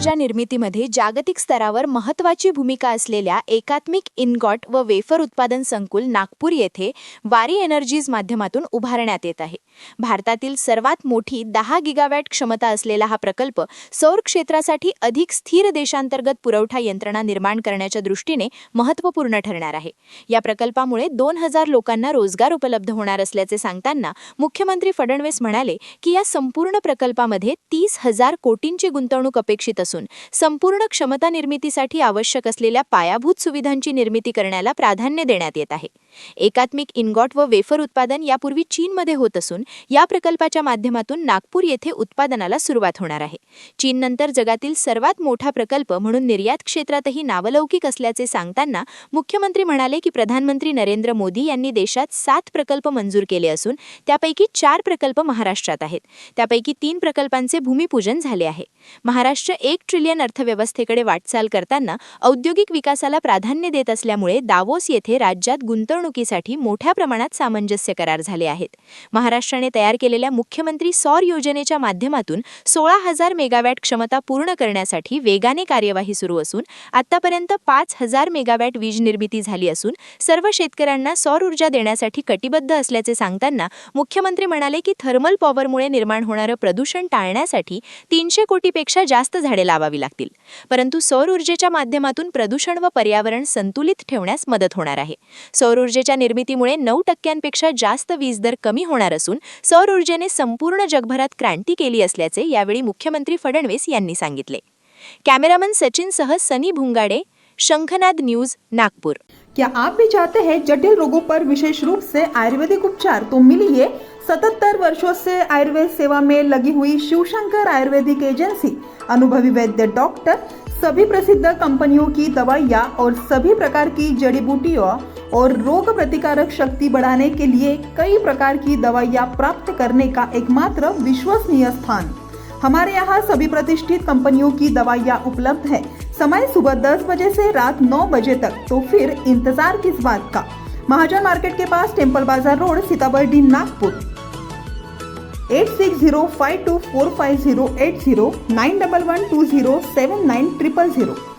ऊर्जा निर्मितीमध्ये जागतिक स्तरावर महत्त्वाची भूमिका असलेल्या एकात्मिक इनगॉट व वेफर उत्पादन संकुल नागपूर येथे वारी एनर्जीज माध्यमातून उभारण्यात येत आहे. भारतातील सर्वात मोठी 10 गिगावॅट क्षमता असलेला हा प्रकल्प सौर क्षेत्रासाठी अधिक स्थिर देशांतर्गत पुरवठा यंत्रणा निर्माण करण्याच्या दृष्टीने महत्त्वपूर्ण ठरणार आहे. या प्रकल्पामुळे 2000 लोकांना रोजगार उपलब्ध होणार असल्याचे सांगताना मुख्यमंत्री फडणवीस म्हणाले की या संपूर्ण प्रकल्पामध्ये 30,000 कोटींची गुंतवणूक अपेक्षित असून संपूर्ण क्षमता निर्मितीसाठी आवश्यक असलेल्या पायाभूत सुविधांची निर्मिती करण्याला प्राधान्य देण्यात येत आहे. एकात्मिक इनगॉट व वेफर उत्पादन यापूर्वी चीनमध्ये होत असून या प्रकल्पाच्या माध्यमातून नागपूर येथे उत्पादनाला सुरुवात होणार आहे. चीननंतर जगातील सर्वात मोठा प्रकल्प म्हणून निर्यात क्षेत्रातही नावलौकिक असल्याचे सांगताना मुख्यमंत्री म्हणाले की प्रधानमंत्री नरेंद्र मोदी यांनी देशात 7 प्रकल्प मंजूर केले असून त्यापैकी 4 प्रकल्प महाराष्ट्रात आहेत. त्यापैकी 3 प्रकल्पांचे भूमिपूजन झाले आहे. महाराष्ट्र 1 ट्रिलियन अर्थव्यवस्थेकडे वाटचाल करताना औद्योगिक विकासाला प्राधान्य देत असल्यामुळे दावोस येथे राज्यात गुंतवणुकीसाठी मोठ्या प्रमाणात सामंजस्य करार झाले आहेत. महाराष्ट्राने तयार केलेल्या मुख्यमंत्री सौर योजनेच्या माध्यमातून 16,000 मेगावॅट क्षमता पूर्ण करण्यासाठी वेगाने कार्यवाही सुरू असून आतापर्यंत 5,000 मेगावॅट वीज निर्मिती झाली असून सर्व शेतकऱ्यांना सौर ऊर्जा देण्यासाठी कटिबद्ध असल्याचे सांगताना मुख्यमंत्री म्हणाले की थर्मल पॉवरमुळे निर्माण होणारे प्रदूषण टाळण्यासाठी 300 कोटीपेक्षा जास्त झाडे लावावी लागतील. परंतु सौर ऊर्जेच्या माध्यमातून प्रदूषण व पर्यावरण संतुलित ठेवण्यास मदत होणार आहे. सौर ऊर्जेच्या निर्मितीमुळे 9% जास्त वीज दर कमी होणार असून सौर ऊर्जेने संपूर्ण जगभरात क्रांती केली असल्याचे यावेळी मुख्यमंत्री फडणवीस यांनी सांगितले. कॅमेरामन सचिनसह सनी भुंगाडे, शंखनाद न्यूज, नागपुर. क्या आप भी चाहते हैं जटिल रोगों पर विशेष रूप से आयुर्वेदिक उपचार? तो मिलिए 77 वर्षों से आयुर्वेद सेवा में लगी हुई शिवशंकर आयुर्वेदिक एजेंसी. अनुभवी वैद्य डॉक्टर, सभी प्रसिद्ध कंपनियों की दवाइयाँ और सभी प्रकार की जड़ी बूटियों और रोग प्रतिकारक शक्ति बढ़ाने के लिए कई प्रकार की दवाइयाँ प्राप्त करने का एकमात्र विश्वसनीय स्थान. हमारे यहाँ सभी प्रतिष्ठित कंपनियों की दवाइयाँ उपलब्ध है. समय सुबह 10 बजे से रात 9 बजे तक. तो फिर इंतजार किस बात का? महाजन मार्केट के पास, टेम्पल बाजार रोड, सीताबर्डी, नागपुर. 8605245080 9112079000.